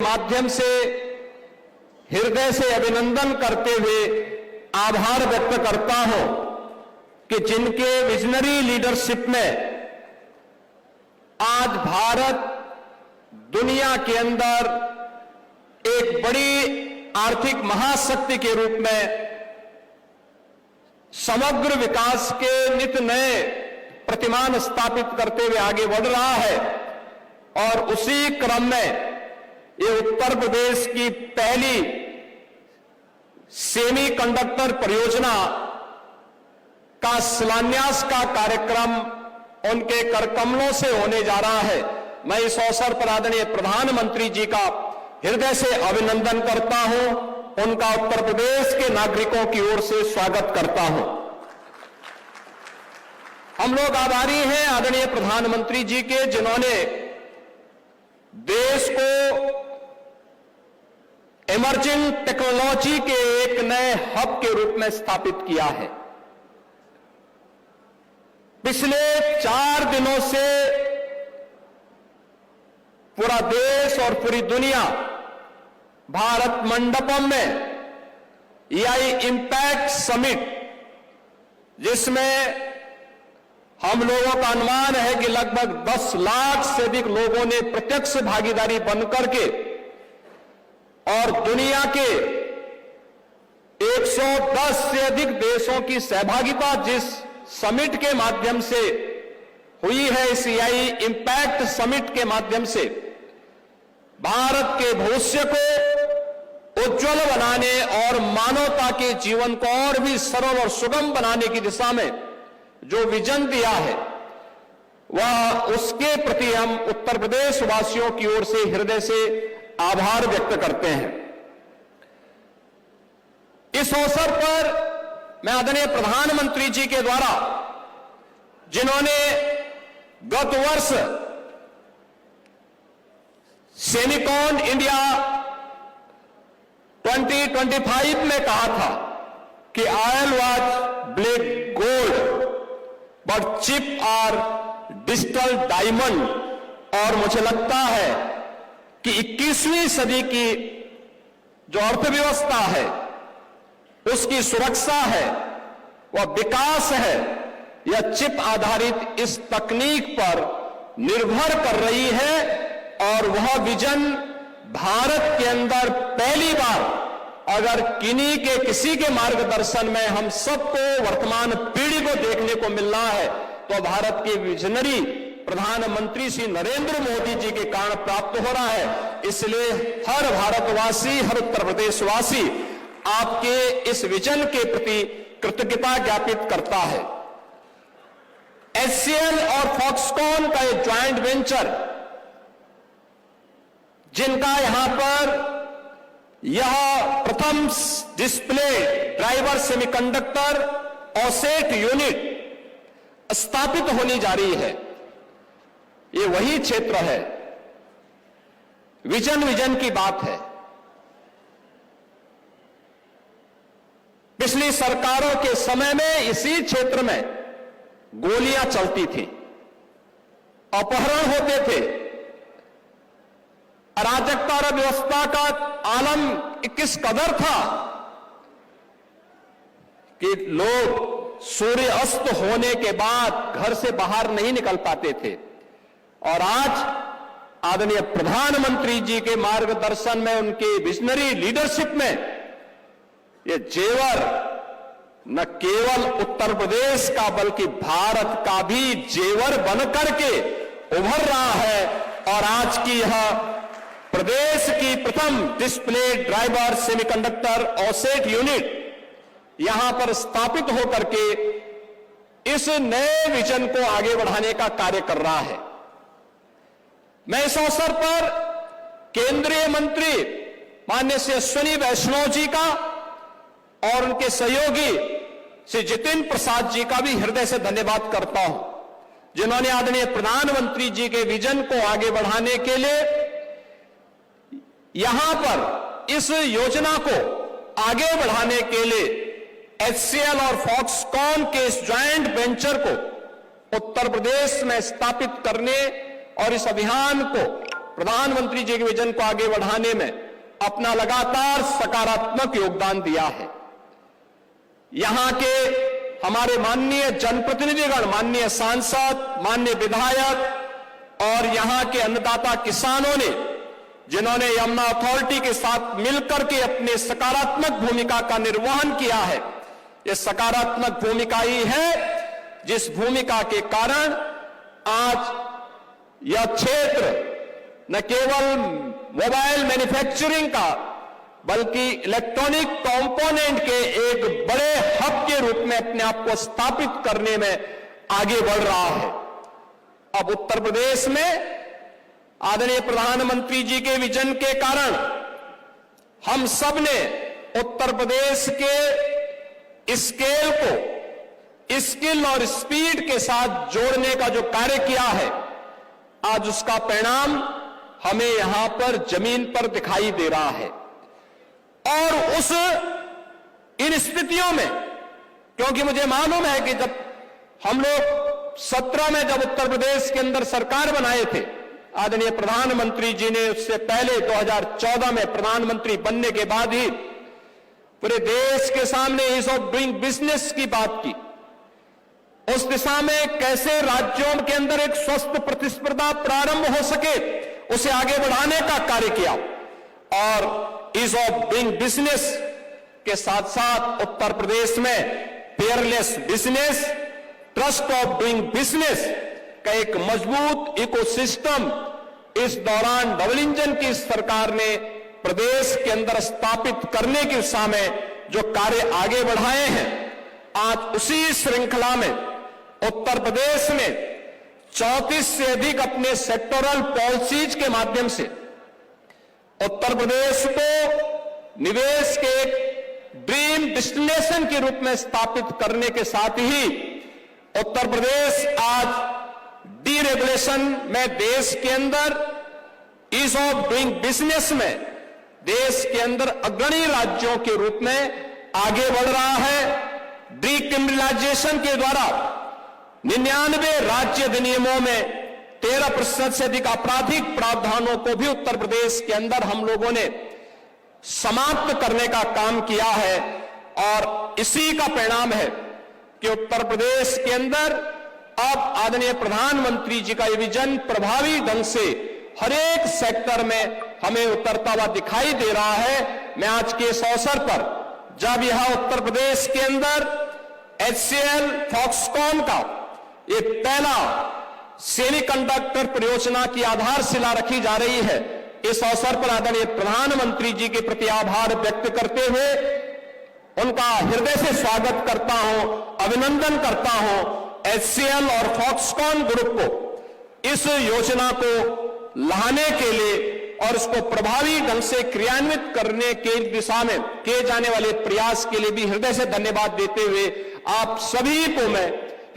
माध्यम से हृदय से अभिनंदन करते हुए आभार व्यक्त करता हूं कि जिनके विजनरी लीडरशिप में आज भारत दुनिया के अंदर एक बड़ी आर्थिक महाशक्ति के रूप में समग्र विकास के नित नए प्रतिमान स्थापित करते हुए आगे बढ़ रहा है। और उसी क्रम में ये उत्तर प्रदेश की पहली सेमीकंडक्टर परियोजना का शिलान्यास का कार्यक्रम उनके करकमलों से होने जा रहा है। मैं इस अवसर पर आदरणीय प्रधानमंत्री जी का हृदय से अभिनंदन करता हूं, उनका उत्तर प्रदेश के नागरिकों की ओर से स्वागत करता हूं। हम लोग आभारी हैं आदरणीय प्रधानमंत्री जी के, जिन्होंने देश को इमर्जिंग टेक्नोलॉजी के एक नए हब के रूप में स्थापित किया है। पिछले 4 दिनों से पूरा देश और पूरी दुनिया भारत मंडपम में एआई इंपैक्ट समिट, जिसमें हम लोगों का अनुमान है कि लगभग 10 लाख से अधिक लोगों ने प्रत्यक्ष भागीदारी बनकर के और दुनिया के 110 से अधिक देशों की सहभागिता जिस समिट के माध्यम से हुई है, इस एआई इंपैक्ट समिट के माध्यम से भारत के भविष्य को उज्जवल बनाने और मानवता के जीवन को और भी सरल और सुगम बनाने की दिशा में जो विजन दिया है, वह उसके प्रति हम उत्तर प्रदेश वासियों की ओर से हृदय से आभार व्यक्त करते हैं। इस अवसर पर मैं आदरणीय प्रधानमंत्री जी के द्वारा, जिन्होंने गत वर्ष सेमिकॉन इंडिया 2025 में कहा था कि oil was black gold but chip are digital diamond, और मुझे लगता है कि 21वीं सदी की जो अर्थव्यवस्था है, उसकी सुरक्षा है, वह विकास है, यह चिप आधारित इस तकनीक पर निर्भर कर रही है। और वह विजन भारत के अंदर पहली बार अगर किन्हीं के किसी के मार्गदर्शन में हम सबको वर्तमान पीढ़ी को देखने को मिल रहा है, तो भारत के विजनरी प्रधानमंत्री श्री नरेंद्र मोदी जी के कारण प्राप्त हो रहा है। इसलिए हर भारतवासी, हर उत्तर प्रदेशवासी आपके इस विजन के प्रति कृतज्ञता ज्ञापित करता है। HCL और फॉक्सकॉन का एक ज्वाइंट वेंचर, जिनका यहां पर यह प्रथम डिस्प्ले ड्राइवर सेमीकंडक्टर ऑसेट यूनिट स्थापित होने जा रही है, ये वही क्षेत्र है, विजन की बात है। पिछली सरकारों के समय में इसी क्षेत्र में गोलियां चलती थी, अपहरण होते थे, अराजकता और व्यवस्था का आलम किस कदर था कि लोग सूर्य अस्त होने के बाद घर से बाहर नहीं निकल पाते थे। और आज आदरणीय प्रधानमंत्री जी के मार्गदर्शन में, उनके विजनरी लीडरशिप में, ये जेवर न केवल उत्तर प्रदेश का बल्कि भारत का भी जेवर बनकर के उभर रहा है। और आज की यह प्रदेश की प्रथम डिस्प्ले ड्राइवर सेमीकंडक्टर ऑसेट यूनिट यहां पर स्थापित होकर के इस नए विजन को आगे बढ़ाने का कार्य कर रहा है। मैं इस अवसर पर केंद्रीय मंत्री माननीय श्री अश्विनी वैष्णव जी का और उनके सहयोगी श्री जितिन प्रसाद जी का भी हृदय से धन्यवाद करता हूं, जिन्होंने आदरणीय प्रधानमंत्री जी के विजन को आगे बढ़ाने के लिए यहां पर इस योजना को आगे बढ़ाने के लिए HCL और फॉक्सकॉन के इस ज्वाइंट वेंचर को उत्तर प्रदेश में स्थापित करने और इस अभियान को प्रधानमंत्री जी के विजन को आगे बढ़ाने में अपना लगातार सकारात्मक योगदान दिया है। यहां के हमारे माननीय जनप्रतिनिधिगण, माननीय सांसद, माननीय विधायक और यहां के अन्नदाता किसानों ने, जिन्होंने यमुना अथॉरिटी के साथ मिलकर के अपने सकारात्मक भूमिका का निर्वहन किया है, ये सकारात्मक भूमिका ही है जिस भूमिका के कारण आज यह क्षेत्र न केवल मोबाइल मैन्युफैक्चरिंग का बल्कि इलेक्ट्रॉनिक कंपोनेंट के एक बड़े हब के रूप में अपने आप को स्थापित करने में आगे बढ़ रहा है। अब उत्तर प्रदेश में आदरणीय प्रधानमंत्री जी के विजन के कारण हम सब ने उत्तर प्रदेश के स्केल को स्किल और स्पीड के साथ जोड़ने का जो कार्य किया है, आज उसका परिणाम हमें यहां पर जमीन पर दिखाई दे रहा है। और इन स्थितियों में, क्योंकि मुझे मालूम है कि जब हम लोग 17 में जब उत्तर प्रदेश के अंदर सरकार बनाए थे, आदरणीय प्रधानमंत्री जी ने उससे पहले 2014 में प्रधानमंत्री बनने के बाद ही पूरे देश के सामने ईज ऑफ डूइंग बिजनेस की बात की। उस दिशा में कैसे राज्यों के अंदर एक स्वस्थ प्रतिस्पर्धा प्रारंभ हो सके, उसे आगे बढ़ाने का कार्य किया। और ईज ऑफ डूइंग बिजनेस के साथ साथ उत्तर प्रदेश में peerless business, trust of doing business का एक मजबूत इकोसिस्टम इस दौरान डबल इंजन की सरकार ने प्रदेश के अंदर स्थापित करने की दिशा में जो कार्य आगे बढ़ाए हैं, आज उसी श्रृंखला में उत्तर प्रदेश में 34 से अधिक अपने सेक्टोरल पॉलिसीज के माध्यम से उत्तर प्रदेश को निवेश के एक ड्रीम डेस्टिनेशन के रूप में स्थापित करने के साथ ही उत्तर प्रदेश आज डीरेगुलेशन में देश के अंदर, ईज ऑफ डूइंग बिजनेस में देश के अंदर अग्रणी राज्यों के रूप में आगे बढ़ रहा है। डीक्रिमिनलाइजेशन के द्वारा 99 राज्य अधिनियमों में 13% से अधिक आपराधिक प्रावधानों को भी उत्तर प्रदेश के अंदर हम लोगों ने समाप्त करने का काम किया है। और इसी का परिणाम है कि उत्तर प्रदेश के अंदर अब आदरणीय प्रधानमंत्री जी का ये विजन प्रभावी ढंग से हर एक सेक्टर में हमें उतरता हुआ दिखाई दे रहा है। मैं आज के इस अवसर पर जब यह उत्तर प्रदेश के अंदर HCL फॉक्सकॉन का एक पहला सेमीकंडक्टर परियोजना की आधारशिला रखी जा रही है, इस अवसर पर आदरणीय प्रधानमंत्री जी के प्रति आभार व्यक्त करते हुए उनका हृदय से स्वागत करता हूं, अभिनंदन करता हूं। HCL और फॉक्सकॉन ग्रुप को इस योजना को लाने के लिए और इसको प्रभावी ढंग से क्रियान्वित करने के दिशा में किए जाने वाले प्रयास के लिए भी हृदय से धन्यवाद देते हुए आप सभी को मैं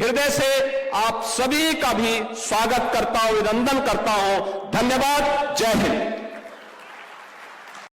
हृदय से आप सभी का भी स्वागत करता हूं, अभिनंदन करता हूं। धन्यवाद। जय हिंद।